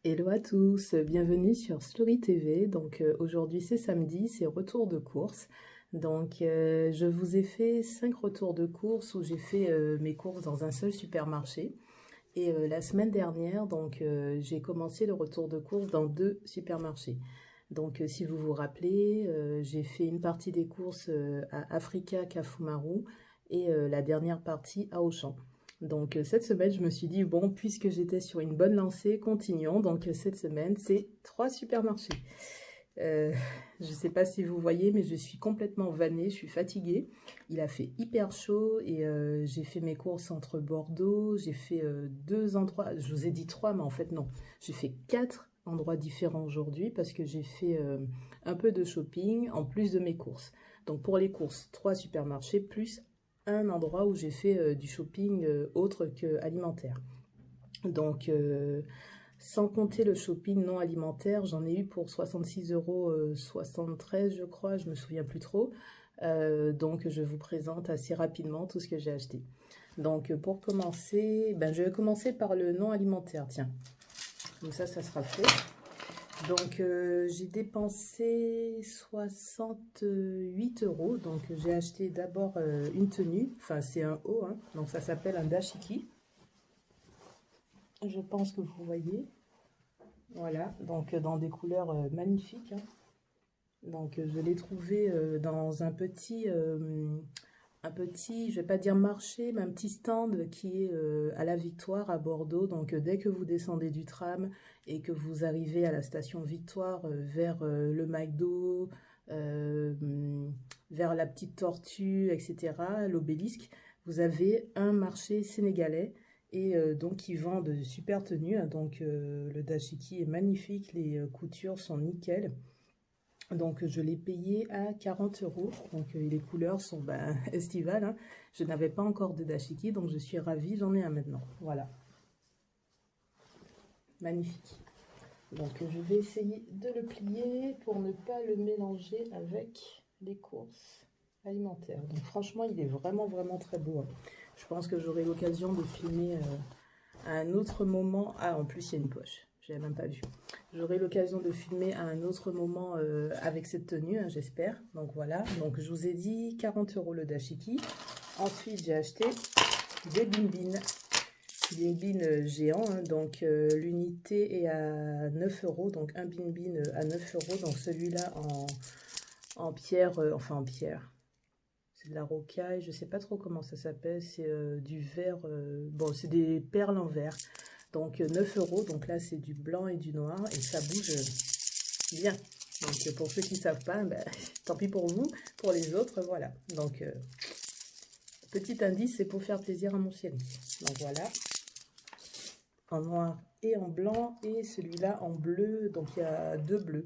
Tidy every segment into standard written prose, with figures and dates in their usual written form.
Hello à tous, bienvenue sur Story TV. Donc aujourd'hui c'est samedi, c'est retour de course. Donc je vous ai fait 5 retours de course où j'ai fait mes courses dans un seul supermarché. Et la semaine dernière, donc j'ai commencé le retour de course dans 2 supermarchés. Donc si vous vous rappelez, j'ai fait une partie des courses à Africa Kafumaru et la dernière partie à Auchan. Donc cette semaine, je me suis dit, bon, puisque j'étais sur une bonne lancée, continuons. Donc cette semaine, c'est 3 supermarchés. Euh, je ne sais pas si vous voyez, mais je suis complètement vannée, je suis fatiguée. Il a fait hyper chaud et j'ai fait mes courses entre Bordeaux. J'ai fait 2 endroits, je vous ai dit 3, mais en fait non. J'ai fait 4 endroits différents aujourd'hui parce que j'ai fait un peu de shopping en plus de mes courses. Donc pour les courses, 3 supermarchés plus un endroit où j'ai fait du shopping autre que alimentaire. Donc sans compter le shopping non alimentaire, j'en ai eu pour 66 € 73, je crois, je me souviens plus trop. Donc je vous présente assez rapidement tout ce que j'ai acheté. Donc pour commencer, ben, je vais commencer par le non alimentaire, tiens. Comme ça sera fait. Donc j'ai dépensé 68 €. Donc j'ai acheté d'abord une tenue, enfin c'est un haut, hein. Donc ça s'appelle un dashiki. Je pense que vous voyez. Voilà, donc dans des couleurs magnifiques, hein. Donc je l'ai trouvé dans un petit, je vais pas dire marché, mais un petit stand qui est à la Victoire à Bordeaux. Donc dès que vous descendez du tram et que vous arrivez à la station Victoire vers le McDo, vers la petite tortue, etc., l'obélisque, vous avez un marché sénégalais et donc ils vendent de super tenues, hein. Donc le dashiki est magnifique, les coutures sont nickel. Donc je l'ai payé à 40 €. Donc les couleurs sont ben, estivales, hein. Je n'avais pas encore de dashiki, donc je suis ravie, j'en ai un maintenant. Voilà, magnifique. Donc je vais essayer de le plier pour ne pas le mélanger avec les courses alimentaires. Donc franchement, il est vraiment vraiment très beau, hein. Je pense que j'aurai l'occasion de filmer à un autre moment. Ah, en plus il y a une poche, je n'avais même pas vu. J'aurai l'occasion de filmer à un autre moment avec cette tenue, hein, j'espère. Donc voilà, donc je vous ai dit 40 € le dashiki. Ensuite j'ai acheté des bin bin géants, hein. Donc l'unité est à 9 €, donc un bin bin à 9 €. Donc celui-là en pierre, enfin en pierre, c'est de la rocaille, je sais pas trop comment ça s'appelle, c'est du verre, bon c'est des perles en verre. Donc 9 €, donc là c'est du blanc et du noir et ça bouge bien. Donc pour ceux qui ne savent pas, ben, tant pis pour vous, pour les autres, voilà. Donc petit indice, c'est pour faire plaisir à mon chéri. Donc voilà, en noir et en blanc et celui-là en bleu, donc il y a 2 bleus.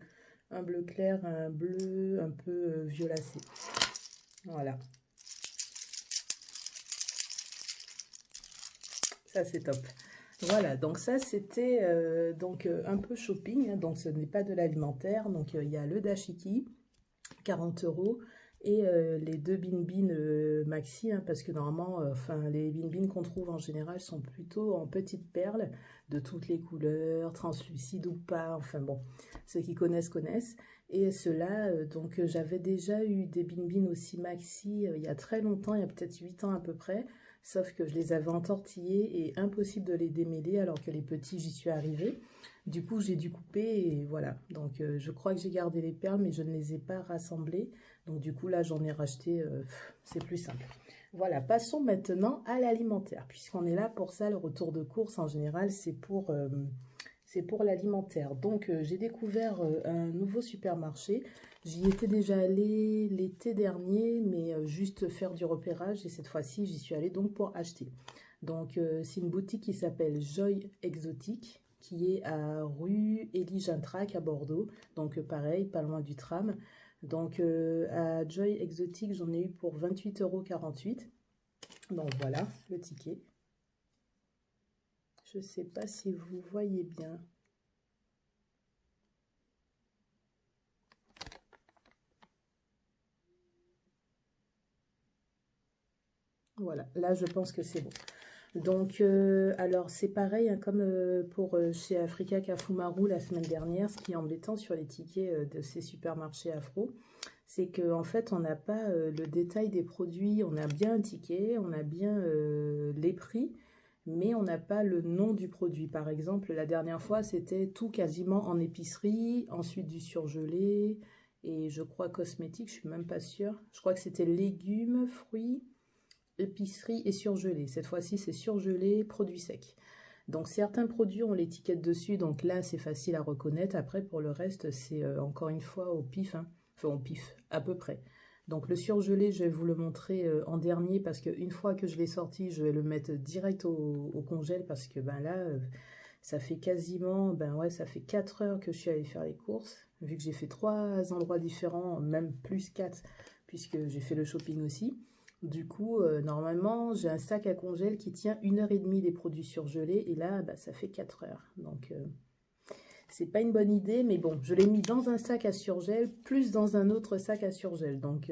Un bleu clair, un bleu un peu violacé. Voilà, ça c'est top. Voilà, donc ça c'était donc un peu shopping, hein. Donc ce n'est pas de l'alimentaire. Donc il y a le dashiki, 40 € et les 2 bin bin maxi, hein, parce que normalement, enfin les bin bin qu'on trouve en général sont plutôt en petites perles de toutes les couleurs, translucides ou pas, enfin bon, ceux qui connaissent connaissent. Et ceux-là, donc j'avais déjà eu des bin bin aussi maxi il y a très longtemps, il y a peut-être 8 ans à peu près, sauf que je les avais entortillés et impossible de les démêler alors que les petits, j'y suis arrivée. Du coup, j'ai dû couper et voilà. Donc, je crois que j'ai gardé les perles, mais je ne les ai pas rassemblées. Donc, du coup, là, j'en ai racheté. C'est plus simple. Voilà, passons maintenant à l'alimentaire. Puisqu'on est là pour ça, le retour de course, en général, c'est pour l'alimentaire. Donc, j'ai découvert un nouveau supermarché. J'y étais déjà allée l'été dernier, mais juste faire du repérage. Et cette fois-ci, j'y suis allée donc pour acheter. Donc, c'est une boutique qui s'appelle Joy Exotique, qui est à rue Élie Gintrac à Bordeaux. Donc, pareil, pas loin du tram. Donc, à Joy Exotique, j'en ai eu pour 28,48 €. Donc, voilà le ticket. Je ne sais pas si vous voyez bien. Voilà, là, je pense que c'est bon. Donc, alors c'est pareil, hein, comme pour chez Africa Kafumaru la semaine dernière, ce qui est embêtant sur les tickets de ces supermarchés afro, c'est qu'en fait, on n'a pas le détail des produits, on a bien un ticket, on a bien les prix, mais on n'a pas le nom du produit. Par exemple, la dernière fois, c'était tout quasiment en épicerie, ensuite du surgelé, et je crois cosmétique, je suis même pas sûre. Je crois que c'était légumes, fruits, épicerie et surgelé. Cette fois-ci, c'est surgelé, produits secs. Donc certains produits ont l'étiquette dessus, donc là c'est facile à reconnaître. Après pour le reste c'est encore une fois au pif, hein. Enfin au pif, à peu près. Donc le surgelé je vais vous le montrer en dernier parce qu'une fois que je l'ai sorti je vais le mettre direct au congèle parce que ben là ça fait quasiment, ben ouais ça fait 4 heures que je suis allée faire les courses. Vu que j'ai fait 3 endroits différents, même plus 4 puisque j'ai fait le shopping aussi. Du coup, normalement, j'ai un sac à congèle qui tient 1 h 30 des produits surgelés. Et là, bah, ça fait 4 heures. Donc, c'est pas une bonne idée. Mais bon, je l'ai mis dans un sac à surgel, plus dans un autre sac à surgel. Donc,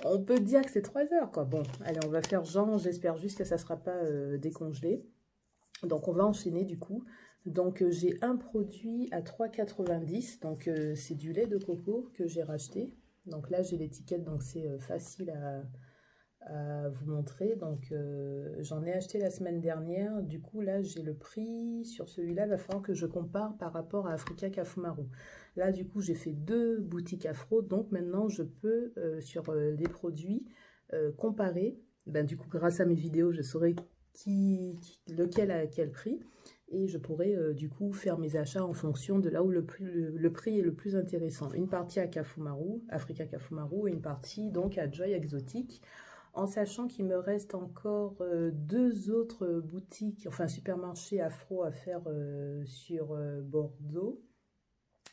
on peut dire que c'est 3 heures, quoi. Bon, allez, on va faire genre. J'espère juste que ça ne sera pas décongelé. Donc, on va enchaîner du coup. Donc, j'ai un produit à 3,90 €. Donc, c'est du lait de coco que j'ai racheté. Donc là, j'ai l'étiquette, donc c'est facile à vous montrer. Donc, j'en ai acheté la semaine dernière. Du coup, là, j'ai le prix. Sur celui-là, il va falloir que je compare par rapport à Africa Kafumaru. Là, du coup, j'ai fait 2 boutiques afro. Donc, maintenant, je peux, sur les produits, comparer. Ben, du coup, grâce à mes vidéos, je saurai lequel a quel prix. Et je pourrais, du coup, faire mes achats en fonction de là où le prix est le plus intéressant. Une partie à Kafumaru, Africa Kafumaru, et une partie, donc, à Joy Exotic, en sachant qu'il me reste encore 2 autres boutiques, enfin supermarchés afro à faire sur Bordeaux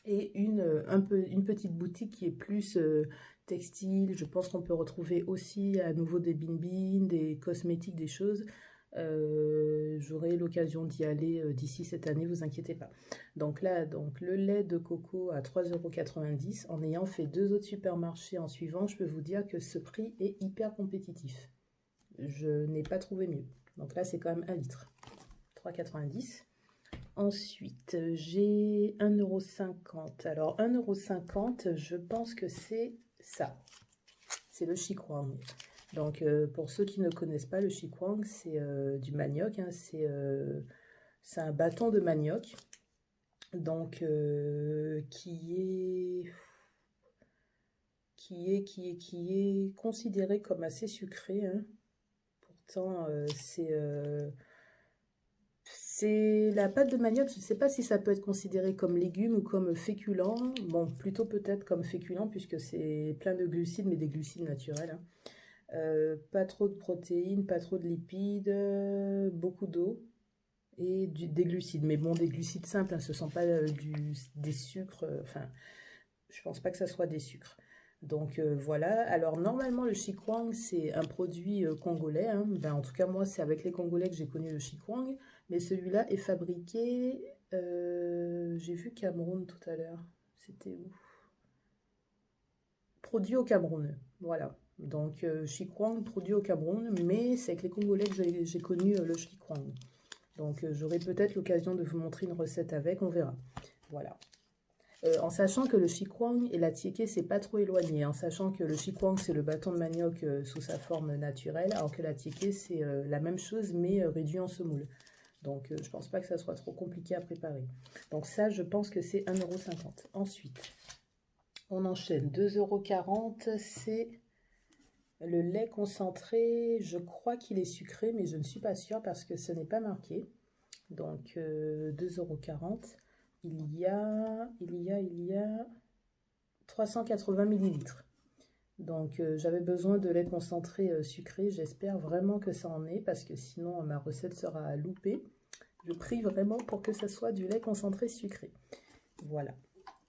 et une petite boutique qui est plus textile. Je pense qu'on peut retrouver aussi à nouveau des bin-bin, des cosmétiques, des choses. J'aurai l'occasion d'y aller d'ici cette année, vous inquiétez pas. Donc là, donc le lait de coco à 3,90 €. En ayant fait 2 autres supermarchés en suivant, je peux vous dire que ce prix est hyper compétitif. Je n'ai pas trouvé mieux. Donc là, c'est quand même 1 litre. 3,90 €. Ensuite, j'ai 1,50 €. Alors, 1,50 €, je pense que c'est ça. C'est le chikwang. Donc, pour ceux qui ne connaissent pas, le chikwang, c'est du manioc. Hein, c'est un bâton de manioc. Donc, qui est considéré comme assez sucré. Hein. Pourtant, c'est la pâte de manioc, je ne sais pas si ça peut être considéré comme légume ou comme féculent. Bon, plutôt peut-être comme féculent puisque c'est plein de glucides, mais des glucides naturels. Hein. Pas trop de protéines, pas trop de lipides, beaucoup d'eau et des glucides. Mais bon, des glucides simples, hein, ce ne sont pas des sucres. Enfin, je pense pas que ça soit des sucres. Donc voilà, alors normalement le chikwang c'est un produit congolais, hein. Ben, en tout cas moi c'est avec les Congolais que j'ai connu le chikwang, mais celui-là est fabriqué, j'ai vu Cameroun tout à l'heure, c'était où? Produit au Cameroun, voilà. Donc chikwang produit au Cameroun, mais c'est avec les Congolais que j'ai connu le chikwang. Donc j'aurai peut-être l'occasion de vous montrer une recette avec, on verra. Voilà. En sachant que le chikwang et la tiéké, c'est pas trop éloigné. En sachant que le chikwang, c'est le bâton de manioc sous sa forme naturelle, alors que la tiéké, c'est la même chose, mais réduit en semoule. Donc, je pense pas que ça soit trop compliqué à préparer. Donc ça, je pense que c'est 1,50 €. Ensuite, on enchaîne. 2,40 €, c'est le lait concentré. Je crois qu'il est sucré, mais je ne suis pas sûre parce que ce n'est pas marqué. Donc, 2,40 €. Il y a 380 millilitres. Donc, j'avais besoin de lait concentré sucré. J'espère vraiment que ça en est parce que sinon, ma recette sera loupée. Je prie vraiment pour que ça soit du lait concentré sucré. Voilà.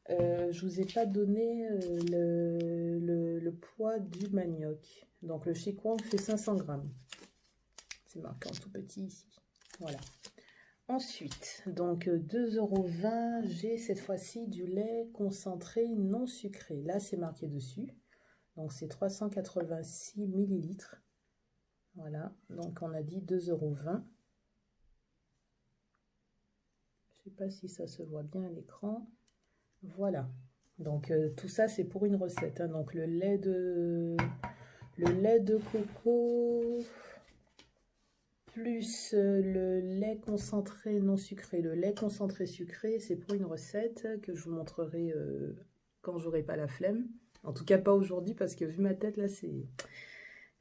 Je vous ai pas donné le poids du manioc. Donc, le chikwang fait 500 grammes. C'est marqué en tout petit ici. Voilà. Ensuite, donc 2,20 €, j'ai cette fois-ci du lait concentré non sucré. Là, c'est marqué dessus. Donc, c'est 386 millilitres. Voilà, donc on a dit 2,20 €. Je ne sais pas si ça se voit bien à l'écran. Voilà, donc tout ça c'est pour une recette, hein. Donc le lait de coco plus le lait concentré non sucré. Le lait concentré sucré, c'est pour une recette que je vous montrerai quand j'aurai pas la flemme. En tout cas pas aujourd'hui parce que vu ma tête là,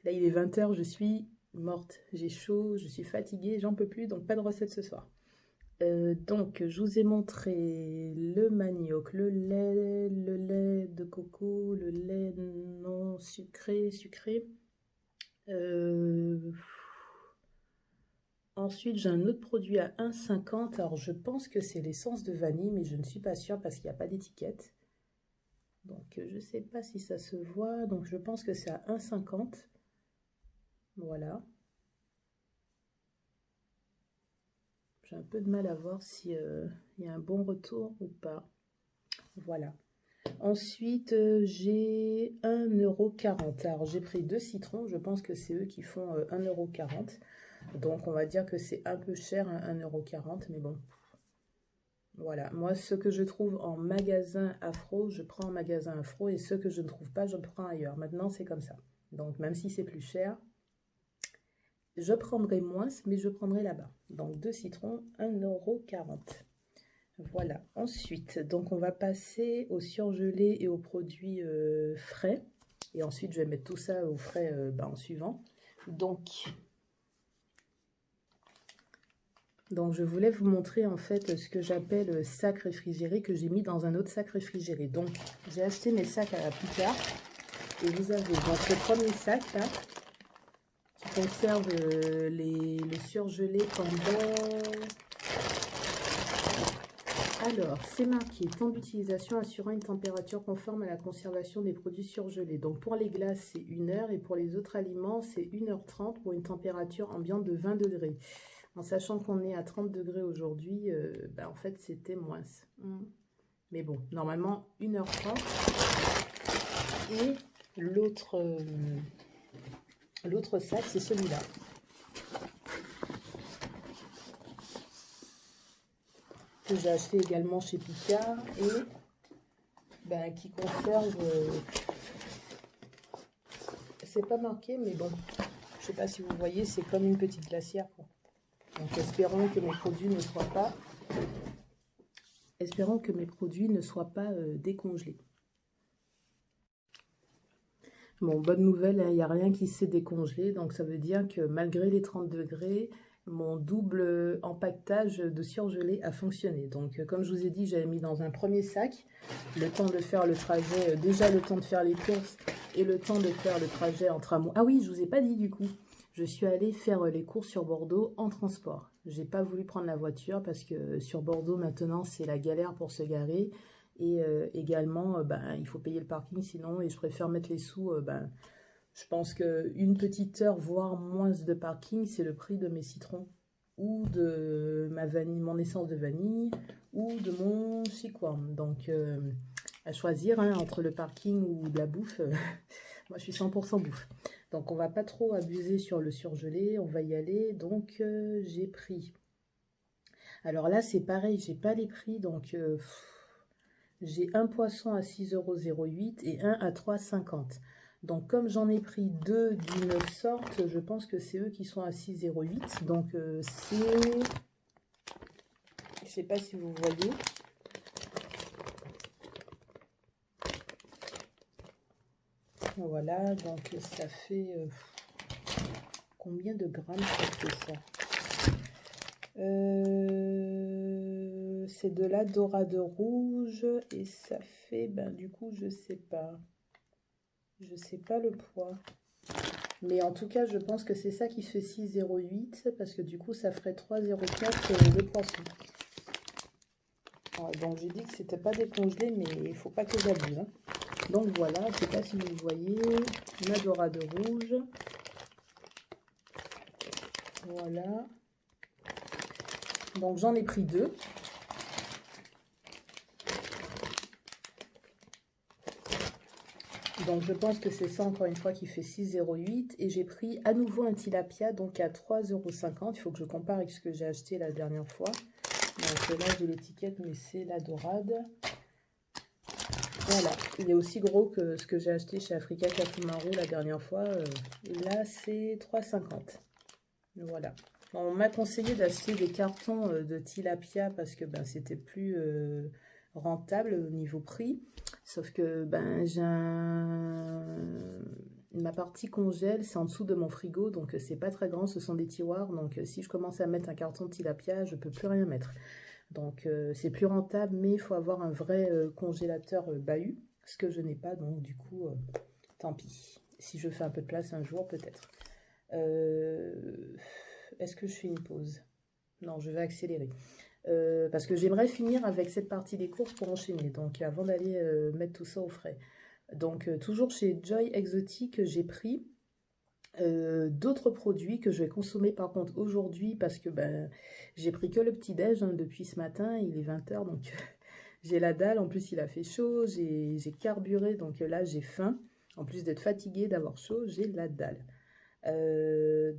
là il est 20 h, je suis morte. J'ai chaud, je suis fatiguée, j'en peux plus, donc pas de recette ce soir. Donc je vous ai montré le manioc, le lait de coco, le lait non sucré. Ensuite, j'ai un autre produit à 1,50 €. Alors, je pense que c'est l'essence de vanille, mais je ne suis pas sûre parce qu'il n'y a pas d'étiquette. Donc, je ne sais pas si ça se voit. Donc, je pense que c'est à 1,50 €. Voilà. J'ai un peu de mal à voir s'il y a un bon retour ou pas. Voilà. Ensuite, j'ai 1,40 €. Alors, j'ai pris 2 citrons. Je pense que c'est eux qui font 1,40 €. Donc, on va dire que c'est un peu cher, hein, 1,40 €, mais bon. Voilà, moi, ce que je trouve en magasin Afro, je prends en magasin Afro, et ce que je ne trouve pas, je prends ailleurs. Maintenant, c'est comme ça. Donc, même si c'est plus cher, je prendrai moins, mais je prendrai là-bas. Donc, 2 citrons, 1,40 €. Voilà. Ensuite, donc on va passer au surgelé et aux produits frais. Et ensuite, je vais mettre tout ça au frais en suivant. Donc, je voulais vous montrer en fait ce que j'appelle sac réfrigéré que j'ai mis dans un autre sac réfrigéré. Donc, j'ai acheté mes sacs à la Picard. Et vous avez donc ce premier sac là, qui conserve les surgelés pendant... Alors, c'est marqué temps d'utilisation assurant une température conforme à la conservation des produits surgelés. Donc, pour les glaces, c'est 1 heure et pour les autres aliments, c'est 1h30 pour une température ambiante de 20 degrés. En sachant qu'on est à 30 degrés aujourd'hui, en fait, c'était moins. Mais bon, normalement, 1h30. Et l'autre sac, c'est celui-là. Que j'ai acheté également chez Picard et qui conserve... c'est pas marqué, mais bon, je sais pas si vous voyez, c'est comme une petite glacière, quoi. Donc, espérons que mes produits ne soient pas décongelés. Bon, bonne nouvelle, hein, il n'y a rien qui s'est décongelé. Donc, ça veut dire que malgré les 30 degrés, mon double empaquetage de surgelé a fonctionné. Donc, comme je vous ai dit, j'avais mis dans un premier sac le temps de faire le trajet, déjà le temps de faire les courses et le temps de faire le trajet en tramway. Ah oui, je vous ai pas dit du coup. Je suis allée faire les courses sur Bordeaux en transport. J'ai pas voulu prendre la voiture parce que sur Bordeaux maintenant c'est la galère pour se garer. Et également, il faut payer le parking sinon, et je préfère mettre les sous. Je pense qu'une petite heure, voire moins de parking, c'est le prix de mes citrons ou de mon essence de vanille ou de mon chicorme. Donc, à choisir hein, entre le parking ou de la bouffe, moi je suis 100% bouffe. Donc, on va pas trop abuser sur le surgelé, on va y aller. Donc, j'ai pris. Alors là, c'est pareil, j'ai pas les prix, donc... j'ai un poisson à 6,08 € et un à 3,50 €. Donc, comme j'en ai pris deux d'une sorte, je pense que c'est eux qui sont à 6,08 €. Donc, c'est... Je ne sais pas si vous voyez. Voilà, donc ça fait... combien de grammes ça fait ça? C'est de la dorade rouge et ça fait, du coup, je sais pas le poids. Mais en tout cas, je pense que c'est ça qui fait 6,08 € parce que du coup, ça ferait 3,04 € le poisson. Alors, donc, j'ai dit que c'était pas décongelé, mais il faut pas que j'abuse. Hein. Donc voilà, je sais pas si vous voyez, ma dorade rouge. Voilà. Donc j'en ai pris deux. Donc je pense que c'est ça encore une fois qui fait 6,08. Et j'ai pris à nouveau un tilapia donc à 3,50 €. Il faut que je compare avec ce que j'ai acheté la dernière fois. Donc là j'ai l'étiquette mais c'est la dorade. Voilà, il est aussi gros que ce que j'ai acheté chez Africa Kafumaru la dernière fois. Là c'est 3,50 €. Voilà. Bon, on m'a conseillé d'acheter des cartons de tilapia parce que ben, c'était plus rentable au niveau prix. Sauf que ben, ma partie congèle, c'est en dessous de mon frigo, donc c'est pas très grand, ce sont des tiroirs. Donc si je commence à mettre un carton de tilapia, je peux plus rien mettre. Donc c'est plus rentable, mais il faut avoir un vrai congélateur bahut, ce que je n'ai pas, donc du coup, tant pis. Si je fais un peu de place un jour, peut-être. Est-ce que je fais une pause? Non, je vais accélérer. Parce que j'aimerais finir avec cette partie des courses pour enchaîner. Donc, avant d'aller mettre tout ça au frais. Donc, toujours chez Joy Exotic, j'ai pris d'autres produits que je vais consommer par contre aujourd'hui parce que ben, j'ai pris que le petit-déj depuis ce matin. Il est 20 h, donc j'ai la dalle. En plus, il a fait chaud. J'ai carburé, donc là, j'ai faim. En plus d'être fatiguée, d'avoir chaud, j'ai la dalle.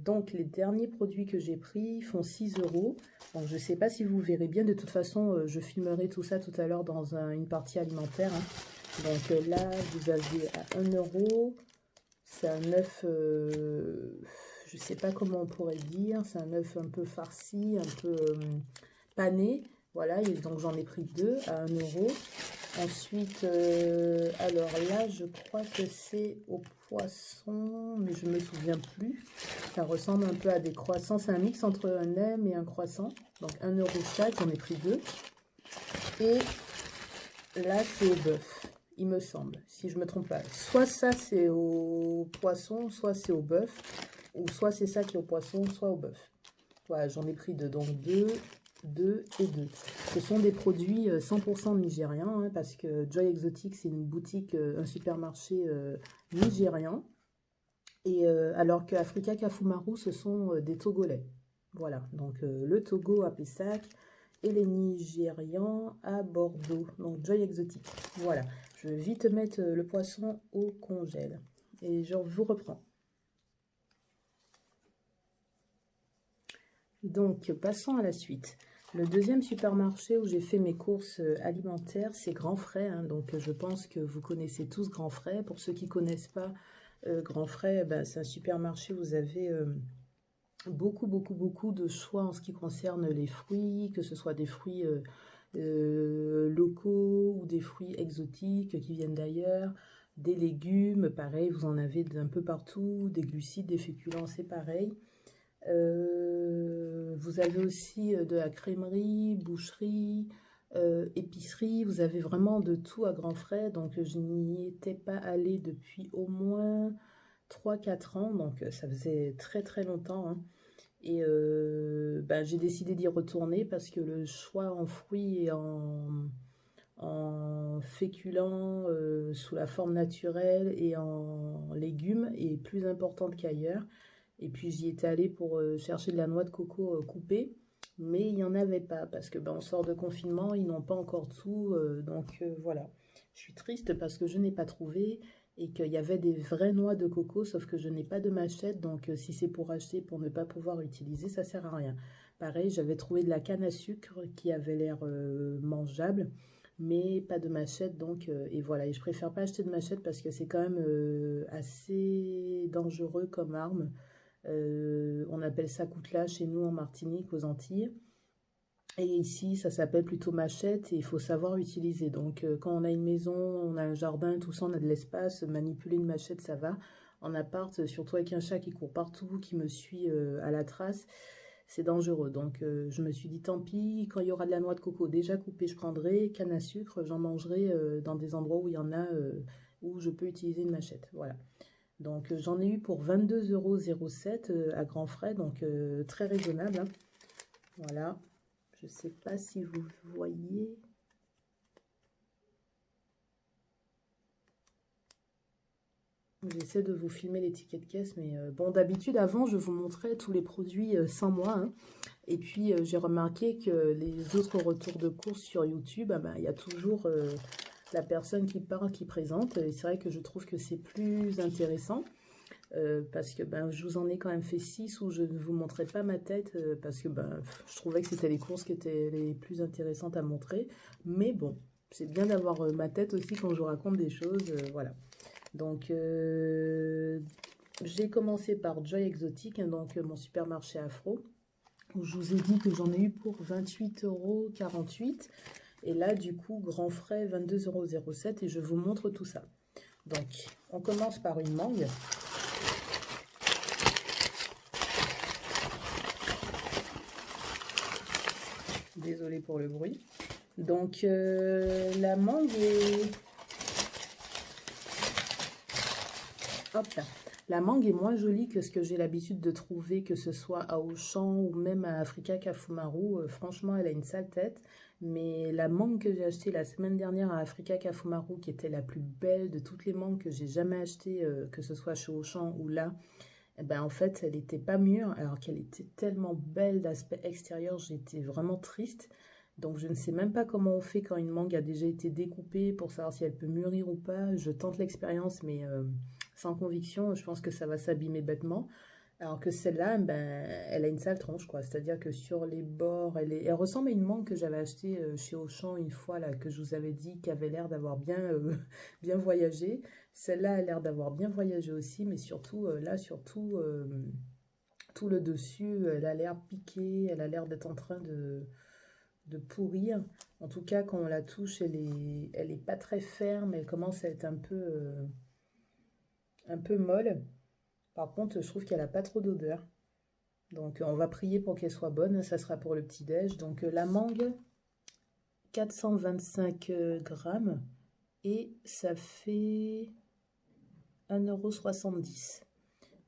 Donc les derniers produits que j'ai pris font 6 €. Donc je ne sais pas si vous verrez bien. De toute façon, je filmerai tout ça tout à l'heure dans une partie alimentaire. Hein. Donc là, vous avez à 1 €. C'est un œuf, je ne sais pas comment on pourrait dire. C'est un œuf un peu farci, un peu pané. Voilà, et donc j'en ai pris 2 à 1 €. Ensuite, alors là, je crois que c'est au poisson, mais je ne me souviens plus. Ça ressemble un peu à des croissants. C'est un mix entre un nem et un croissant. Donc 1 € chaque, j'en ai pris 2. Et là, c'est au bœuf, il me semble, si je ne me trompe pas. Soit ça, c'est au poisson, soit c'est au bœuf. Ou soit c'est ça qui est au poisson, soit au bœuf. Voilà, j'en ai pris 2. Donc 2 et 2. Ce sont des produits 100% nigérians, hein, parce que Joy Exotic, c'est une boutique, un supermarché nigérian. Et alors que Africa Kafumaru, ce sont des Togolais. Voilà, donc le Togo à Pessac et les Nigérians à Bordeaux. Donc Joy Exotic. Voilà, je vais vite mettre le poisson au congèle. Et je vous reprends. Donc, passons à la suite. Le deuxième supermarché où j'ai fait mes courses alimentaires, c'est Grand Frais. Hein, donc, je pense que vous connaissez tous Grand Frais. Pour ceux qui ne connaissent pas Grand Frais, ben, c'est un supermarché où vous avez beaucoup de choix en ce qui concerne les fruits, que ce soit des fruits locaux ou des fruits exotiques qui viennent d'ailleurs. Des légumes, pareil, vous en avez d'un peu partout. Des glucides, des féculents, c'est pareil. Vous avez aussi de la crèmerie, boucherie, épicerie. Vous avez vraiment de tout à grands frais. Donc, je n'y étais pas allée depuis au moins 3-4 ans. Donc, ça faisait très longtemps. Hein. Et ben, j'ai décidé d'y retourner parce que le choix en fruits et en féculents sous la forme naturelle et en légumes est plus importante qu'ailleurs. Et puis j'y étais allée pour chercher de la noix de coco coupée, mais il n'y en avait pas parce que ben, on sort de confinement, ils n'ont pas encore tout, donc voilà. Je suis triste parce que je n'ai pas trouvé et qu'il y avait des vraies noix de coco, sauf que je n'ai pas de machette, donc si c'est pour acheter pour ne pas pouvoir utiliser, ça sert à rien. Pareil, j'avais trouvé de la canne à sucre qui avait l'air mangeable, mais pas de machette, donc et voilà. Et je préfère pas acheter de machette parce que c'est quand même assez dangereux comme arme. On appelle ça coutelas chez nous en Martinique, aux Antilles. Et ici, ça s'appelle plutôt machette et il faut savoir l'utiliser. Donc, quand on a une maison, on a un jardin, tout ça, on a de l'espace, manipuler une machette, ça va. En appart, surtout avec un chat qui court partout, qui me suit à la trace, c'est dangereux. Donc, je me suis dit, tant pis, quand il y aura de la noix de coco déjà coupée, je prendrai. Canne à sucre, j'en mangerai dans des endroits où il y en a, où je peux utiliser une machette. Voilà. Donc j'en ai eu pour 22,07 € à grands frais, donc très raisonnable. Hein. Voilà, je ne sais pas si vous voyez. J'essaie de vous filmer les tickets de caisse, mais bon, d'habitude, avant, je vous montrais tous les produits sans moi. Hein. Et puis, j'ai remarqué que les autres retours de course sur YouTube, ah ben, il y a toujours la personne qui parle, qui présente. Et c'est vrai que je trouve que c'est plus intéressant. Parce que ben, je vous en ai quand même fait 6 où je ne vous montrais pas ma tête parce que ben, je trouvais que c'était les courses qui étaient les plus intéressantes à montrer. Mais bon, c'est bien d'avoir ma tête aussi quand je vous raconte des choses. Voilà. Donc, j'ai commencé par Joy Exotic, hein, donc mon supermarché afro, où je vous ai dit que j'en ai eu pour 28,48 €. Et là, du coup, grand frais, 22,07 € et je vous montre tout ça. Donc, on commence par une mangue. Désolée pour le bruit. Donc, la mangue est... Hop là. La mangue est moins jolie que ce que j'ai l'habitude de trouver, que ce soit à Auchan ou même à Africa Kafumaru. Franchement, elle a une sale tête. Mais la mangue que j'ai achetée la semaine dernière à Africa Kafumaru, qui était la plus belle de toutes les mangues que j'ai jamais achetées, que ce soit chez Auchan ou là, eh ben, en fait, elle n'était pas mûre, alors qu'elle était tellement belle d'aspect extérieur, j'étais vraiment triste. Donc, je ne sais même pas comment on fait quand une mangue a déjà été découpée pour savoir si elle peut mûrir ou pas. Je tente l'expérience, mais sans conviction, je pense que ça va s'abîmer bêtement. Alors que celle-là, ben, elle a une sale tronche, quoi. C'est-à-dire que sur les bords, elle ressemble à une mangue que j'avais achetée chez Auchan une fois, là, que je vous avais dit, qui avait l'air d'avoir bien, bien voyagé. Celle-là a l'air d'avoir bien voyagé aussi, mais surtout, là, surtout, tout le dessus, elle a l'air piquée, elle a l'air d'être en train de pourrir. En tout cas, quand on la touche, elle est pas très ferme, elle commence à être un peu molle. Par contre, je trouve qu'elle n'a pas trop d'odeur. Donc, on va prier pour qu'elle soit bonne. Ça sera pour le petit-déj. Donc, la mangue, 425 grammes. Et ça fait 1,70 €.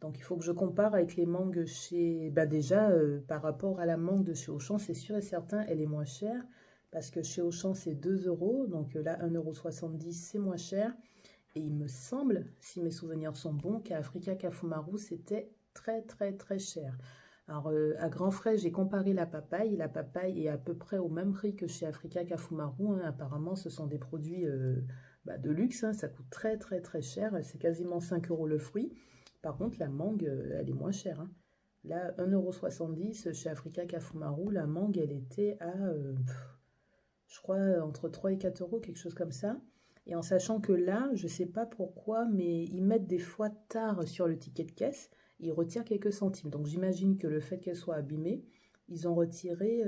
Donc, il faut que je compare avec les mangues chez... Bah déjà, par rapport à la mangue de chez Auchan, c'est sûr et certain, elle est moins chère. Parce que chez Auchan, c'est 2 €. Donc là, 1,70 €, c'est moins cher. Et il me semble, si mes souvenirs sont bons, qu'à Africa Kafumaru, c'était très très très cher. Alors, à grands frais, j'ai comparé la papaye. La papaye est à peu près au même prix que chez Africa Kafumaru, hein. Apparemment, ce sont des produits de luxe, hein. Ça coûte très très très cher. C'est quasiment 5 € le fruit. Par contre, la mangue, elle est moins chère, hein. Là, 1,70 € chez Africa Kafumaru, la mangue, elle était à, je crois, entre 3 et 4 €, quelque chose comme ça. Et en sachant que là, je ne sais pas pourquoi, mais ils mettent des fois tard sur le ticket de caisse, ils retirent quelques centimes. Donc j'imagine que le fait qu'elle soit abîmée, ils ont retiré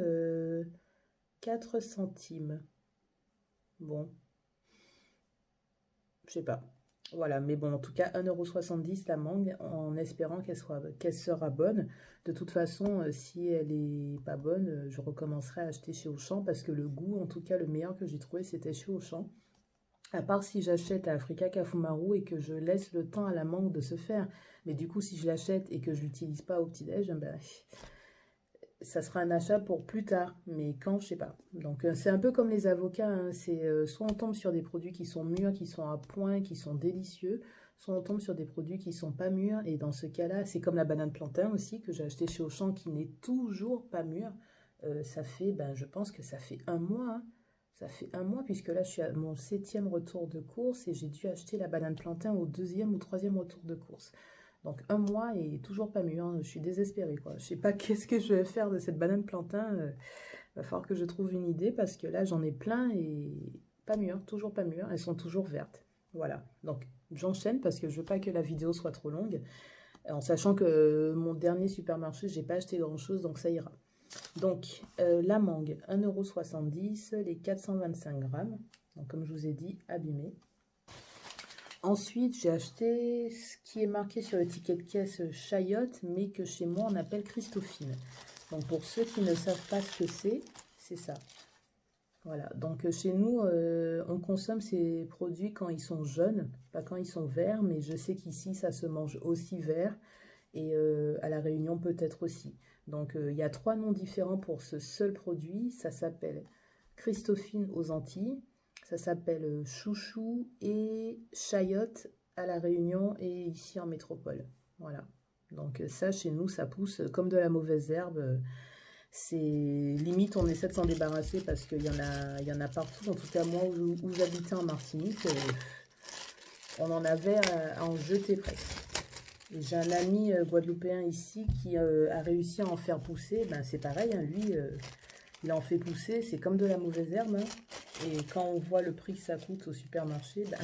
4 centimes. Bon, je sais pas. Voilà, mais bon, en tout cas, 1,70 € la mangue, en espérant qu'elle sera bonne. De toute façon, si elle est pas bonne, je recommencerai à acheter chez Auchan, parce que le goût, en tout cas, le meilleur que j'ai trouvé, c'était chez Auchan. À part si j'achète à Africa Kafumaru et que je laisse le temps à la mangue de se faire. Mais du coup, si je l'achète et que je ne l'utilise pas au petit-déj, ben, ça sera un achat pour plus tard. Mais quand, je sais pas. Donc, c'est un peu comme les avocats, hein. C'est soit on tombe sur des produits qui sont mûrs, qui sont à point, qui sont délicieux, soit on tombe sur des produits qui sont pas mûrs. Et dans ce cas-là, c'est comme la banane plantain aussi, que j'ai acheté chez Auchan, qui n'est toujours pas mûre. Ça fait, ben, je pense que ça fait un mois, hein. Ça fait un mois, puisque là, je suis à mon 7e retour de course et j'ai dû acheter la banane plantain au 2e ou 3e retour de course. Donc, un mois et toujours pas mûr, hein. Je suis désespérée, quoi. Je sais pas qu'est-ce que je vais faire de cette banane plantain. Va falloir que je trouve une idée parce que là, j'en ai plein et pas mûr, toujours pas mûr. Elles sont toujours vertes. Voilà. Donc, j'enchaîne parce que je veux pas que la vidéo soit trop longue. En sachant que mon dernier supermarché, j'ai pas acheté grand-chose, donc ça ira. Donc, la mangue, 1,70 €, les 425 grammes. Donc, comme je vous ai dit, abîmé. Ensuite, j'ai acheté ce qui est marqué sur le ticket de caisse Chayotte, mais que chez moi, on appelle Christophine. Donc, pour ceux qui ne savent pas ce que c'est ça. Voilà. Donc, chez nous, on consomme ces produits quand ils sont jeunes, pas quand ils sont verts, mais je sais qu'ici, ça se mange aussi vert. Et à La Réunion peut-être aussi. Donc il y a 3 noms différents pour ce seul produit. Ça s'appelle Christophine aux Antilles, ça s'appelle Chouchou et Chayotte à La Réunion et ici en métropole. Voilà. Donc ça, chez nous, ça pousse comme de la mauvaise herbe. C'est limite, on essaie de s'en débarrasser parce qu'il y en a partout. En tout cas, moi, où j'habitais en Martinique, on en avait à en jeter presque. Et j'ai un ami guadeloupéen ici qui a réussi à en faire pousser. Ben, c'est pareil, hein, lui, il en fait pousser. C'est comme de la mauvaise herbe, hein. Et quand on voit le prix que ça coûte au supermarché, ben,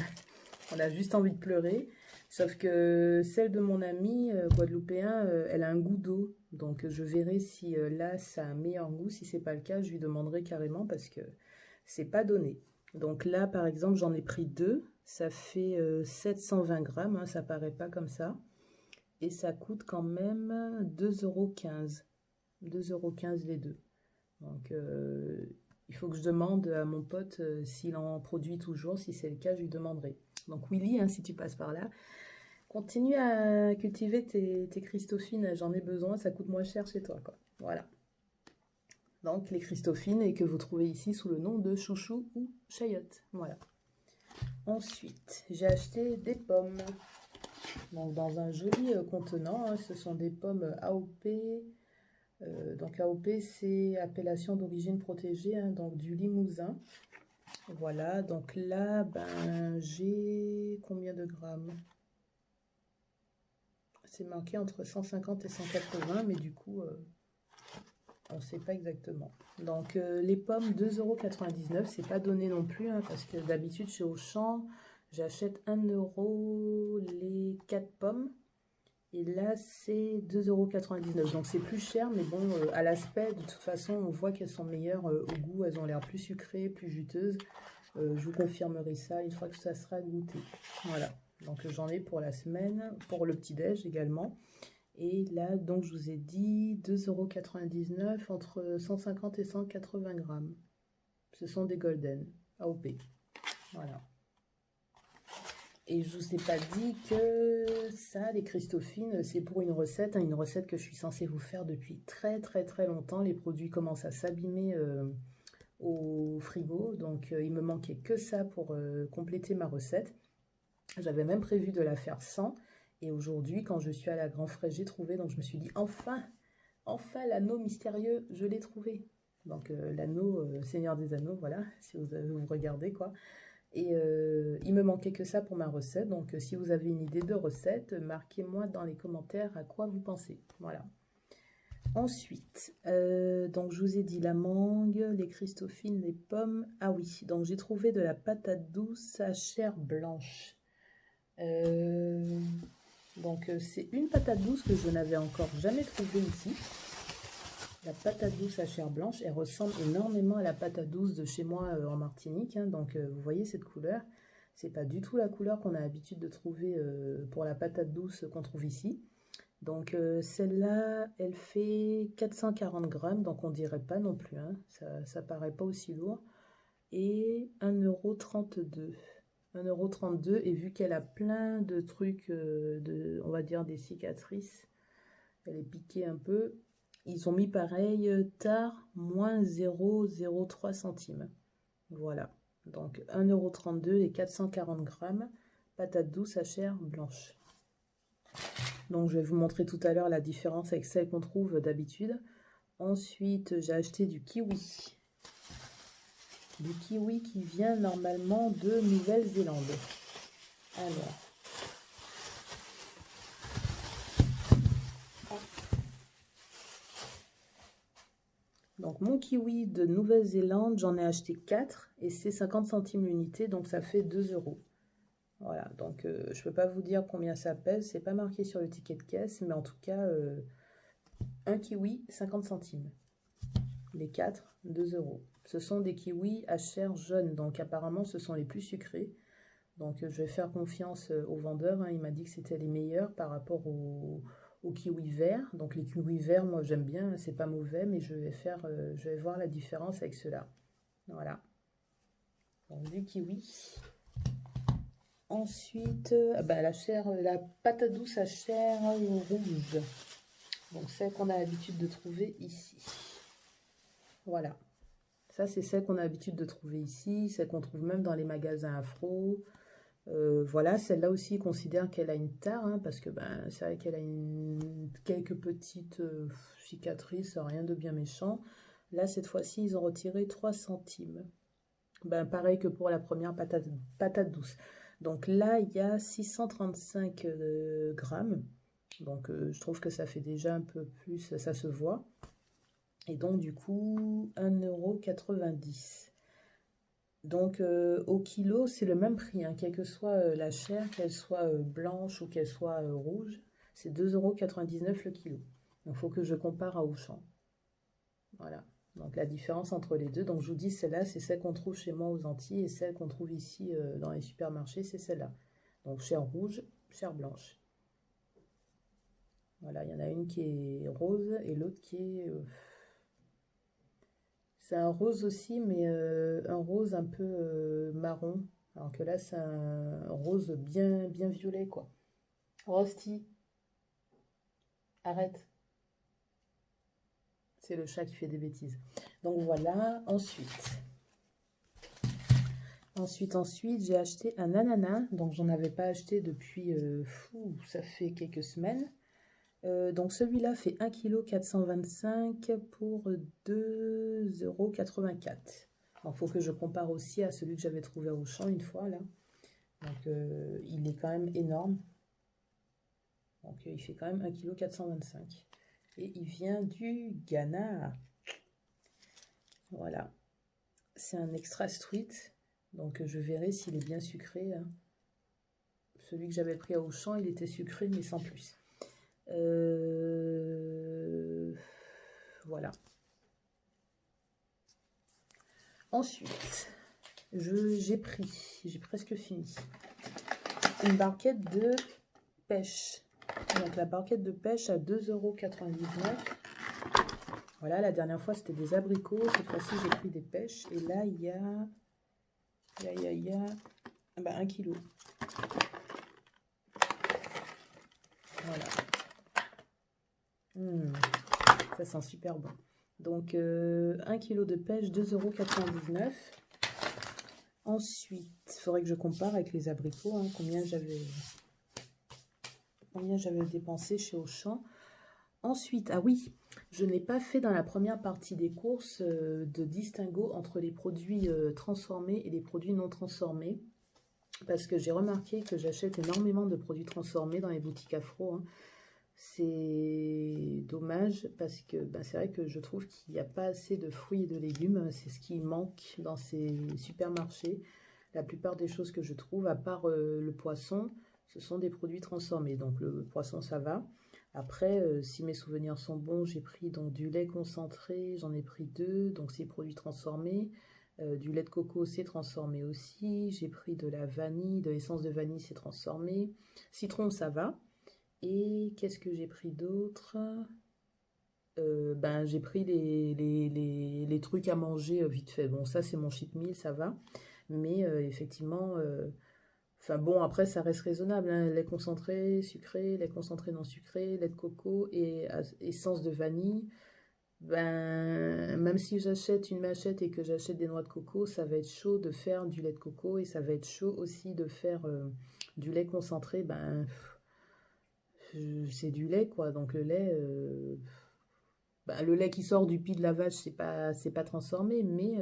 on a juste envie de pleurer. Sauf que celle de mon ami guadeloupéen, elle a un goût d'eau. Donc je verrai si là, ça a un meilleur goût. Si c'est pas le cas, je lui demanderai carrément parce que c'est pas donné. Donc là, par exemple, j'en ai pris deux. Ça fait 720 grammes, hein, ça paraît pas comme ça. Et ça coûte quand même 2,15 €. 2,15 € les deux. Donc il faut que je demande à mon pote s'il en produit toujours. Si c'est le cas, je lui demanderai. Donc Willy, hein, si tu passes par là, continue à cultiver tes Christophines. J'en ai besoin, ça coûte moins cher chez toi, quoi. Voilà. Donc les Christophines et que vous trouvez ici sous le nom de chouchou ou chayotte. Voilà. Ensuite, j'ai acheté des pommes. Donc dans un joli contenant, hein, ce sont des pommes AOP. Donc AOP, c'est appellation d'origine protégée, hein, donc du Limousin. Voilà, donc là, ben, j'ai combien de grammes? C'est marqué entre 150 et 180, mais du coup, on ne sait pas exactement. Donc les pommes, 2,99 €, c'est pas donné non plus, hein, parce que d'habitude chez Auchan, j'achète 1 € les 4 pommes. Et là, c'est 2,99 €. Donc c'est plus cher, mais bon, à l'aspect, de toute façon, on voit qu'elles sont meilleures au goût. Elles ont l'air plus sucrées, plus juteuses. Je vous confirmerai ça une fois que ça sera goûté. Voilà. Donc j'en ai pour la semaine, pour le petit-déj également. Et là, donc je vous ai dit 2,99 € entre 150 et 180 grammes. Ce sont des golden AOP. Voilà. Et je vous ai pas dit que ça, les Christophines, c'est pour une recette, hein, une recette que je suis censée vous faire depuis très très très longtemps. Les produits commencent à s'abîmer au frigo, donc il me manquait que ça pour compléter ma recette. J'avais même prévu de la faire sans, et aujourd'hui, quand je suis allée à Grand Frais, j'ai trouvé, donc je me suis dit, enfin l'anneau mystérieux, je l'ai trouvé. Donc l'anneau Seigneur des Anneaux, voilà, si vous regardez quoi. Et il me manquait que ça pour ma recette. Donc si vous avez une idée de recette, marquez-moi dans les commentaires à quoi vous pensez. Voilà. Ensuite, donc je vous ai dit la mangue, les Christophines, les pommes. Ah oui, donc j'ai trouvé de la patate douce à chair blanche. Donc c'est une patate douce que je n'avais encore jamais trouvée ici. La patate douce à chair blanche, elle ressemble énormément à la patate douce de chez moi en Martinique, hein. Donc vous voyez cette couleur, c'est pas du tout la couleur qu'on a l'habitude de trouver pour la patate douce qu'on trouve ici. Donc celle-là, elle fait 440 grammes, donc on dirait pas non plus, hein. Ça paraît pas aussi lourd. Et 1,32 €. 1,32 € et vu qu'elle a plein de trucs, on va dire des cicatrices, elle est piquée un peu. Ils ont mis pareil, tard, moins 0,03 centimes. Voilà. Donc 1,32 € et 440 grammes. Patate douce à chair blanche. Donc je vais vous montrer tout à l'heure la différence avec celle qu'on trouve d'habitude. Ensuite, j'ai acheté du kiwi. Du kiwi qui vient normalement de Nouvelle-Zélande. Alors. Donc mon kiwi de Nouvelle-Zélande, j'en ai acheté 4 et c'est 50 centimes l'unité, donc ça fait 2 €. Voilà, donc je ne peux pas vous dire combien ça pèse, c'est pas marqué sur le ticket de caisse, mais en tout cas, un kiwi, 50 centimes. Les 4, 2 €. Ce sont des kiwis à chair jaune, donc apparemment ce sont les plus sucrés. Donc je vais faire confiance au vendeur, hein, il m'a dit que c'était les meilleurs par rapport aux kiwis verts. Donc les kiwis verts, moi j'aime bien, c'est pas mauvais, mais je vais voir la différence avec ceux-là. Voilà. Donc du kiwi. Ensuite, bah, la patate douce à chair rouge. Donc celle qu'on a l'habitude de trouver ici. Voilà. Ça c'est celle qu'on a l'habitude de trouver ici, celle qu'on trouve même dans les magasins afro. Voilà, celle-là aussi considère qu'elle a une tare, hein, parce que ben, c'est vrai qu'elle a quelques petites cicatrices, rien de bien méchant. Là, cette fois-ci, ils ont retiré 3 centimes. Ben, pareil que pour la première patate douce. Donc là, il y a 635 grammes. Donc je trouve que ça fait déjà un peu plus, ça se voit. Et donc du coup, 1,90 €. Donc au kilo, c'est le même prix, hein, quelle que soit la chair, qu'elle soit blanche ou qu'elle soit rouge. C'est 2,99 € le kilo. Donc il faut que je compare à Auchan. Voilà. Donc la différence entre les deux, donc je vous dis, celle-là, c'est celle qu'on trouve chez moi aux Antilles et celle qu'on trouve ici dans les supermarchés, c'est celle-là. Donc chair rouge, chair blanche. Voilà, il y en a une qui est rose et l'autre qui est... c'est un rose aussi, mais un rose un peu marron. Alors que là, c'est un rose bien, bien violet, quoi. Rosti, arrête. C'est le chat qui fait des bêtises. Donc voilà, ensuite, j'ai acheté un ananas. Donc j'en avais pas acheté depuis, ça fait quelques semaines. Donc celui-là fait 1,425 kg pour 2,84 €. Il faut que je compare aussi à celui que j'avais trouvé au champ une fois là. Donc il est quand même énorme. Donc il fait quand même 1,425 kg. Et il vient du Ghana. Voilà. C'est un extra street. Donc je verrai s'il est bien sucré, hein. Celui que j'avais pris à Auchan, il était sucré mais sans plus. Voilà. Ensuite, j'ai presque fini, une barquette de pêche. Donc la barquette de pêche à 2,99 €. Voilà, la dernière fois c'était des abricots, cette fois-ci j'ai pris des pêches. Et là il y a 1 kilo. Voilà. Ça sent super bon. Donc 1 kilo de pêche, 2,99 €. Ensuite, il faudrait que je compare avec les abricots, hein, combien j'avais dépensé chez Auchan. Ensuite, ah oui, je n'ai pas fait dans la première partie des courses de distinguo entre les produits transformés et les produits non transformés. Parce que j'ai remarqué que j'achète énormément de produits transformés dans les boutiques Afro, hein. C'est dommage parce que c'est vrai que je trouve qu'il n'y a pas assez de fruits et de légumes. C'est ce qui manque dans ces supermarchés. La plupart des choses que je trouve, à part le poisson, ce sont des produits transformés. Donc le poisson, ça va. Après, si mes souvenirs sont bons, j'ai pris donc du lait concentré, j'en ai pris 2, donc c'est produits transformés. Du lait de coco, c'est transformé aussi. J'ai pris de la vanille, de l'essence de vanille, c'est transformé. Citron, ça va. Et qu'est-ce que j'ai pris d'autre? J'ai pris les trucs à manger vite fait. Bon, ça, c'est mon cheat meal, ça va. Mais effectivement, enfin bon, après, ça reste raisonnable, hein. Lait concentré, sucré, lait concentré non sucré, lait de coco et essence de vanille. Même si j'achète une machette et que j'achète des noix de coco, ça va être chaud de faire du lait de coco et ça va être chaud aussi de faire du lait concentré. C'est du lait, quoi. Donc le lait qui sort du pied de la vache, c'est pas transformé, mais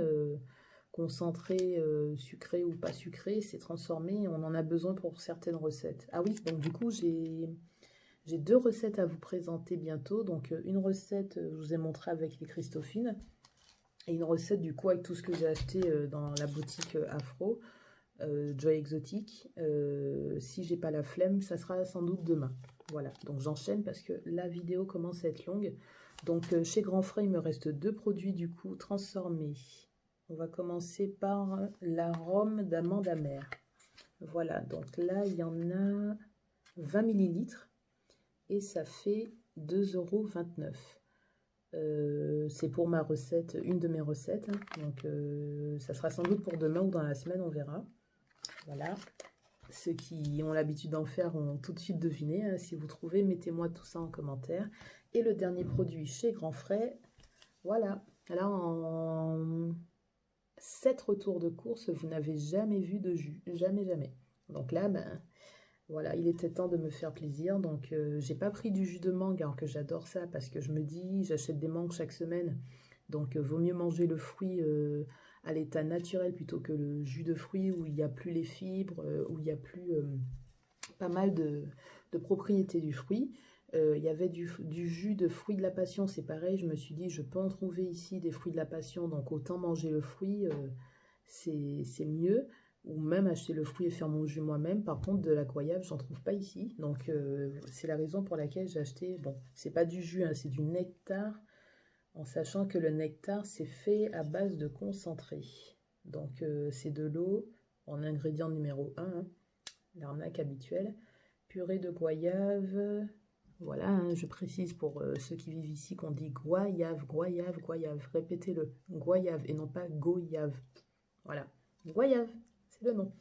concentré, sucré ou pas sucré, c'est transformé. On en a besoin pour certaines recettes. Ah oui, donc du coup, j'ai 2 recettes à vous présenter bientôt. Donc une recette, je vous ai montré avec les Christophines, et une recette du coup avec tout ce que j'ai acheté dans la boutique Afro, Joy Exotique. Si j'ai pas la flemme, ça sera sans doute demain. Voilà, donc j'enchaîne parce que la vidéo commence à être longue. Donc chez Grand Frais, il me reste 2 produits du coup transformés. On va commencer par la rhum d'amande amère. Voilà, donc là, il y en a 20 ml et ça fait 2,29 €. C'est pour ma recette, une de mes recettes, hein. Donc ça sera sans doute pour demain ou dans la semaine, on verra. Voilà. Ceux qui ont l'habitude d'en faire ont tout de suite deviné, hein. Si vous trouvez, mettez-moi tout ça en commentaire. Et le dernier produit chez Grand Frais, voilà. Là, en 7 retours de course, vous n'avez jamais vu de jus. Jamais, jamais. Donc là, ben, voilà, il était temps de me faire plaisir. Donc, j'ai pas pris du jus de mangue, alors que j'adore ça, parce que je me dis, j'achète des mangues chaque semaine. Donc, vaut mieux manger le fruit à l'état naturel plutôt que le jus de fruit où il n'y a plus les fibres, où il n'y a plus pas mal de propriétés du fruit. Il y avait du jus de fruit de la passion, c'est pareil. Je me suis dit, je peux en trouver ici des fruits de la passion, donc autant manger le fruit, c'est mieux. Ou même acheter le fruit et faire mon jus moi-même. Par contre, de la goyave, j'en trouve pas ici. Donc, c'est la raison pour laquelle j'ai acheté. Bon, c'est pas du jus, hein, c'est du nectar. En sachant que le nectar, c'est fait à base de concentré. Donc, c'est de l'eau en ingrédient numéro 1, hein, l'arnaque habituelle. Purée de goyave. Voilà, hein, je précise pour ceux qui vivent ici qu'on dit goyave, goyave, goyave. Répétez-le, goyave et non pas goyave. Voilà, goyave, c'est le nom.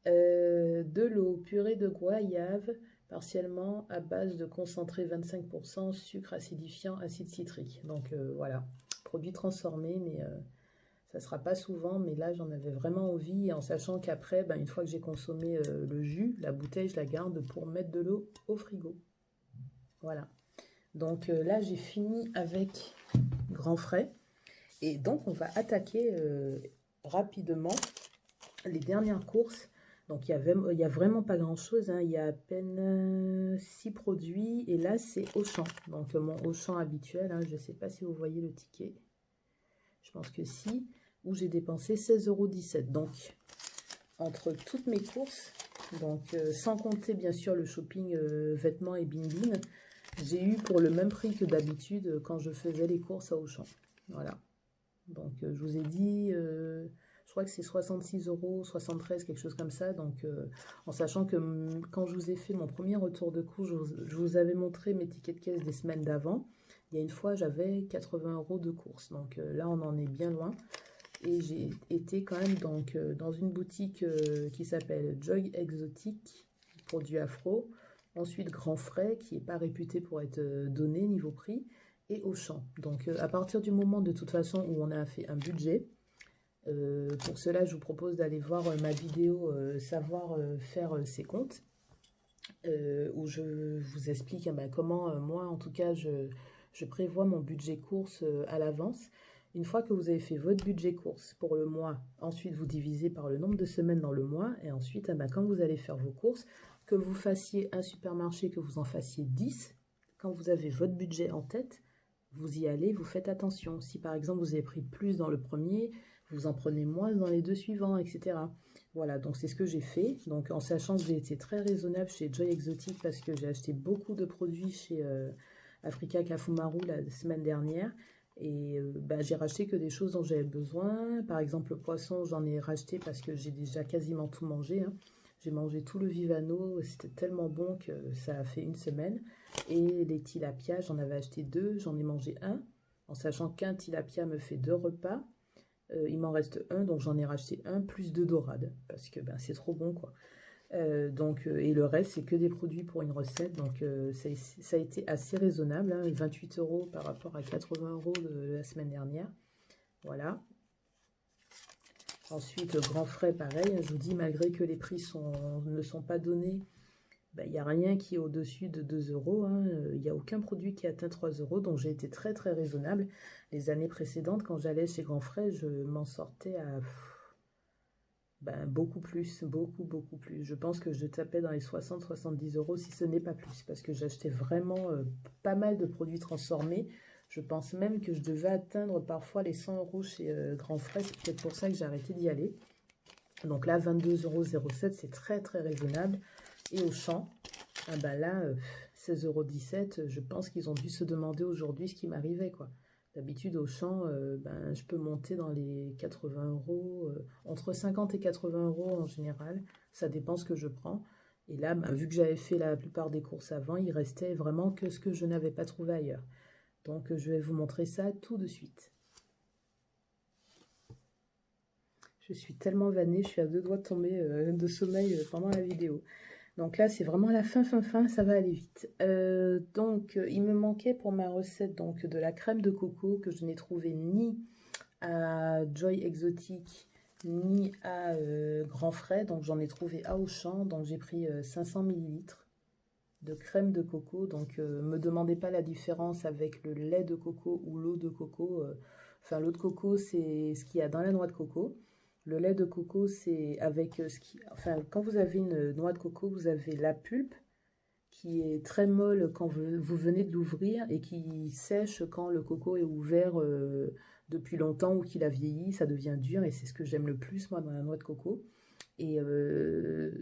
De l'eau, purée de goyave, partiellement à base de concentré 25%, sucre acidifiant, acide citrique. Donc voilà, produit transformé, mais ça ne sera pas souvent. Mais là, j'en avais vraiment envie, en sachant qu'après, ben, une fois que j'ai consommé le jus, la bouteille, je la garde pour mettre de l'eau au frigo. Voilà. Donc là, j'ai fini avec Grand Frais. Et donc, on va attaquer rapidement les dernières courses. Donc, il y a vraiment pas grand-chose, hein. Il y a à peine 6 produits. Et là, c'est Auchan. Donc, mon Auchan habituel, hein. Je ne sais pas si vous voyez le ticket. Je pense que si. Où j'ai dépensé 16,17 €. Donc, entre toutes mes courses, donc sans compter bien sûr le shopping vêtements et bin, j'ai eu pour le même prix que d'habitude quand je faisais les courses à Auchan. Voilà. Donc, je vous ai dit, je crois que c'est 66 €, 73, quelque chose comme ça. Donc, en sachant que quand je vous ai fait mon premier retour de cours, je vous avais montré mes tickets de caisse des semaines d'avant. Il y a une fois, j'avais 80 € de course. Donc, là, on en est bien loin. Et j'ai été quand même donc, dans une boutique qui s'appelle Joy Exotic, produit afro. Ensuite, Grand Frais, qui n'est pas réputé pour être donné niveau prix. Et Auchan. Donc, à partir du moment, de toute façon, où on a fait un budget, pour cela, je vous propose d'aller voir ma vidéo Savoir faire ses comptes, où je vous explique comment, moi, en tout cas, je prévois mon budget course à l'avance. Une fois que vous avez fait votre budget course pour le mois, ensuite vous divisez par le nombre de semaines dans le mois, et ensuite, quand vous allez faire vos courses, que vous fassiez un supermarché, que vous en fassiez 10, quand vous avez votre budget en tête, vous y allez, vous faites attention. Si par exemple vous avez pris plus dans le premier, vous en prenez moins dans les deux suivants, etc. Voilà, donc c'est ce que j'ai fait. Donc en sachant que j'ai été très raisonnable chez Joy Exotic parce que j'ai acheté beaucoup de produits chez Africa Kafumaru la semaine dernière. Et j'ai racheté que des choses dont j'avais besoin. Par exemple, le poisson, j'en ai racheté parce que j'ai déjà quasiment tout mangé, hein. J'ai mangé tout le Vivano, c'était tellement bon que ça a fait une semaine. Et les tilapias, j'en avais acheté 2, j'en ai mangé un, en sachant qu'un tilapia me fait 2 repas. Il m'en reste un, donc j'en ai racheté un, plus 2 dorades, parce que c'est trop bon, quoi. Et le reste, c'est que des produits pour une recette, donc ça a été assez raisonnable, hein, 28 € par rapport à 80 € de la semaine dernière. Voilà. Ensuite, Grand Frais, pareil, je vous dis, malgré que les prix ne sont pas donnés, il n'y a rien qui est au-dessus de 2 €, hein. Il n'y a aucun produit qui atteint 3 €, donc j'ai été très très raisonnable. Les années précédentes, quand j'allais chez Grand Frais, je m'en sortais à beaucoup plus, beaucoup plus. Je pense que je tapais dans les 60-70 € si ce n'est pas plus, parce que j'achetais vraiment pas mal de produits transformés. Je pense même que je devais atteindre parfois les 100 € chez Grand Frais, c'est peut-être pour ça que j'ai arrêté d'y aller. Donc là, 22,07 €, c'est très très raisonnable. Et Auchan, là, 16,17 €, je pense qu'ils ont dû se demander aujourd'hui ce qui m'arrivait, quoi. D'habitude, Auchan, je peux monter dans les 80 €, entre 50 et 80 € en général. Ça dépend ce que je prends. Et là, vu que j'avais fait la plupart des courses avant, il restait vraiment que ce que je n'avais pas trouvé ailleurs. Donc, je vais vous montrer ça tout de suite. Je suis tellement vannée, je suis à 2 doigts de tomber de sommeil pendant la vidéo. Donc là, c'est vraiment la fin, ça va aller vite. Il me manquait pour ma recette de la crème de coco que je n'ai trouvée ni à Joy Exotic ni à grands frais, donc j'en ai trouvé à Auchan, donc j'ai pris 500 ml de crème de coco, donc me demandez pas la différence avec le lait de coco ou l'eau de coco, enfin l'eau de coco c'est ce qu'il y a dans la noix de coco, le lait de coco c'est avec ce qui, enfin quand vous avez une noix de coco, vous avez la pulpe qui est très molle quand vous venez de l'ouvrir et qui sèche quand le coco est ouvert depuis longtemps ou qu'il a vieilli, ça devient dur et c'est ce que j'aime le plus moi dans la noix de coco. Et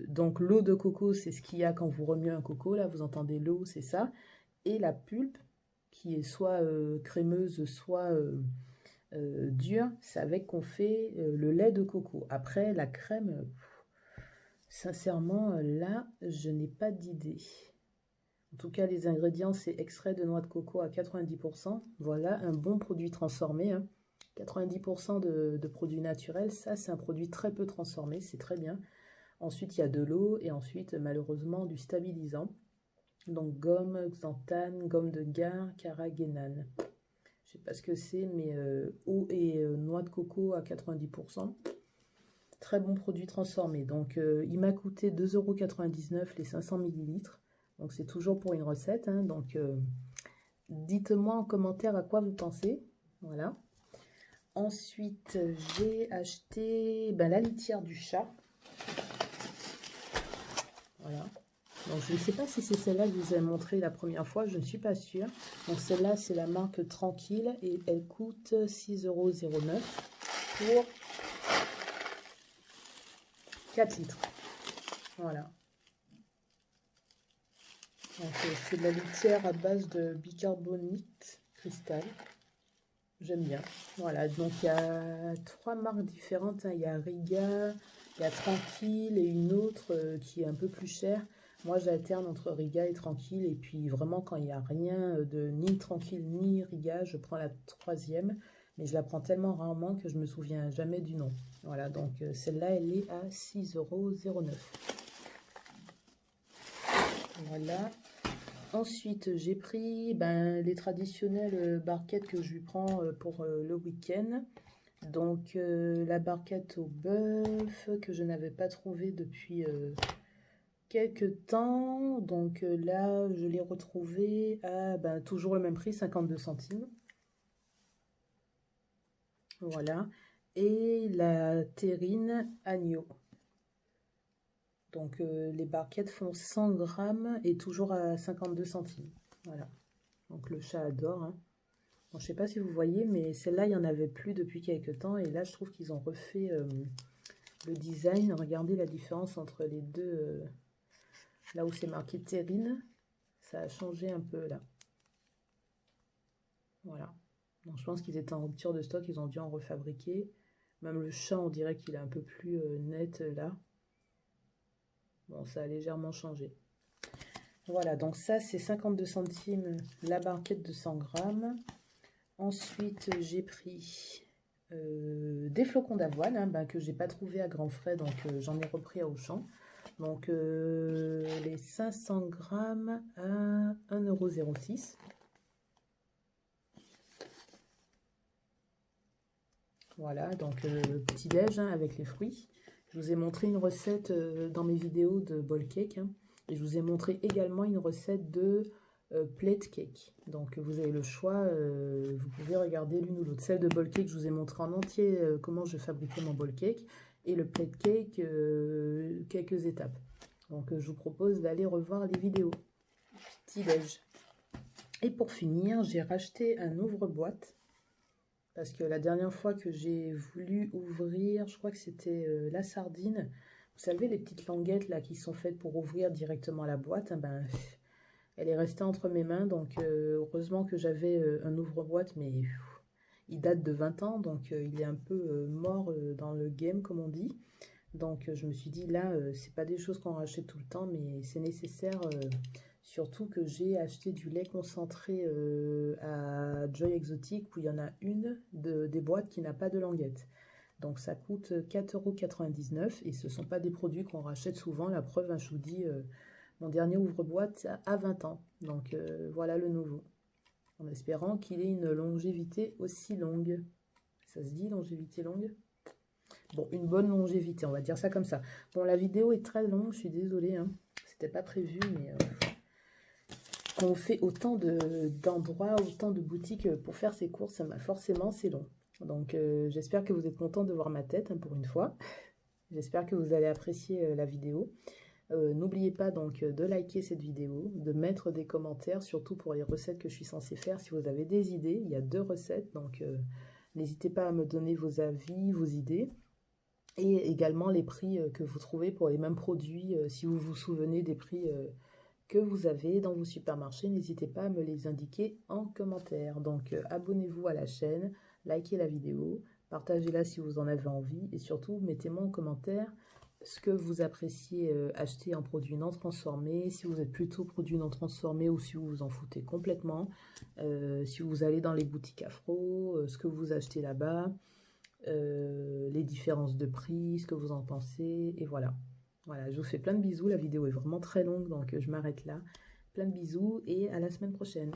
donc l'eau de coco, c'est ce qu'il y a quand vous remuez un coco, là vous entendez l'eau, c'est ça. Et la pulpe, qui est soit crémeuse, soit dure, c'est avec qu'on fait le lait de coco. Après, la crème, sincèrement, là, je n'ai pas d'idée. En tout cas, les ingrédients, c'est extrait de noix de coco à 90%. Voilà, un bon produit transformé, hein. 90% de produits naturels, ça, c'est un produit très peu transformé, c'est très bien. Ensuite, il y a de l'eau et ensuite, malheureusement, du stabilisant. Donc, gomme, xanthane, gomme de Gard, carragénane. Je sais pas ce que c'est, mais eau et noix de coco à 90%. Très bon produit transformé. Donc, il m'a coûté 2,99 € les 500 ml. Donc, c'est toujours pour une recette, hein. Donc, dites-moi en commentaire à quoi vous pensez. Voilà. Ensuite, j'ai acheté la litière du chat. Voilà. Donc, je ne sais pas si c'est celle-là que je vous ai montré la première fois, je ne suis pas sûre. Donc, celle-là, c'est la marque Tranquille et elle coûte 6,09 € pour 4 litres. Voilà. Donc, c'est de la litière à base de bicarbonate cristal. J'aime bien. Voilà, donc il y a 3 marques différentes, hein. Il y a Riga, il y a Tranquille et une autre qui est un peu plus chère. Moi, j'alterne entre Riga et Tranquille. Et puis, vraiment, quand il n'y a rien de ni Tranquille ni Riga, je prends la troisième. Mais je la prends tellement rarement que je me souviens jamais du nom. Voilà, donc celle-là, elle est à 6,09 €. Voilà. Ensuite, j'ai pris les traditionnelles barquettes que je lui prends pour le week-end. Donc, la barquette au bœuf que je n'avais pas trouvée depuis quelques temps. Donc là, je l'ai retrouvée à toujours le même prix, 52 centimes. Voilà. Et la terrine agneau. Donc les barquettes font 100 grammes et toujours à 52 centimes. Voilà. Donc le chat adore, hein. Bon, je ne sais pas si vous voyez, mais celle-là, il n'y en avait plus depuis quelques temps. Et là, je trouve qu'ils ont refait le design. Regardez la différence entre les deux. Là où c'est marqué terrine, ça a changé un peu là. Voilà. Donc je pense qu'ils étaient en rupture de stock, ils ont dû en refabriquer. Même le chat, on dirait qu'il est un peu plus net là. Bon, ça a légèrement changé. Voilà, donc ça c'est 52 centimes la barquette de 100 grammes. Ensuite, j'ai pris des flocons d'avoine hein, que j'ai pas trouvé à grands frais, donc j'en ai repris à Auchan. Donc les 500 grammes à 1,06 €. Voilà, donc petit déj hein, avec les fruits. Je vous ai montré une recette dans mes vidéos de bowl cake. Hein, et je vous ai montré également une recette de plate cake. Donc vous avez le choix, vous pouvez regarder l'une ou l'autre. Celle de bowl cake, je vous ai montré en entier comment je fabriquais mon bowl cake. Et le plate cake, quelques étapes. Donc je vous propose d'aller revoir les vidéos. Petit déj. Et pour finir, j'ai racheté un ouvre-boîte. Parce que la dernière fois que j'ai voulu ouvrir, je crois que c'était la sardine. Vous savez, les petites languettes là qui sont faites pour ouvrir directement la boîte, hein, elle est restée entre mes mains. Donc heureusement que j'avais un ouvre-boîte, mais il date de 20 ans, donc il est un peu mort dans le game, comme on dit. Donc je me suis dit, là, c'est pas des choses qu'on rachète tout le temps, mais c'est nécessaire... Surtout que j'ai acheté du lait concentré à Joy Exotic où il y en a une des boîtes qui n'a pas de languette. Donc ça coûte 4,99 € et ce ne sont pas des produits qu'on rachète souvent. La preuve, hein, je vous dis, mon dernier ouvre-boîte a 20 ans. Donc voilà le nouveau. En espérant qu'il ait une longévité aussi longue. Ça se dit longévité longue? bon, une bonne longévité, on va dire ça comme ça. Bon, la vidéo est très longue, je suis désolée, hein. C'était pas prévu, mais quand on fait autant d'endroits, autant de boutiques pour faire ses courses, forcément, c'est long. Donc, j'espère que vous êtes contents de voir ma tête, hein, pour une fois. J'espère que vous allez apprécier la vidéo. N'oubliez pas donc de liker cette vidéo, de mettre des commentaires, surtout pour les recettes que je suis censée faire. Si vous avez des idées, il y a 2 recettes, donc n'hésitez pas à me donner vos avis, vos idées. Et également les prix que vous trouvez pour les mêmes produits, si vous vous souvenez des prix que vous avez dans vos supermarchés, n'hésitez pas à me les indiquer en commentaire. Donc abonnez-vous à la chaîne, likez la vidéo, partagez-la si vous en avez envie et surtout mettez-moi en commentaire ce que vous appréciez acheter en produits non transformés, si vous êtes plutôt produits non transformés ou si vous vous en foutez complètement, si vous allez dans les boutiques Afro, ce que vous achetez là-bas, les différences de prix, ce que vous en pensez, et voilà. Voilà, je vous fais plein de bisous, la vidéo est vraiment très longue, donc je m'arrête là. Plein de bisous et à la semaine prochaine.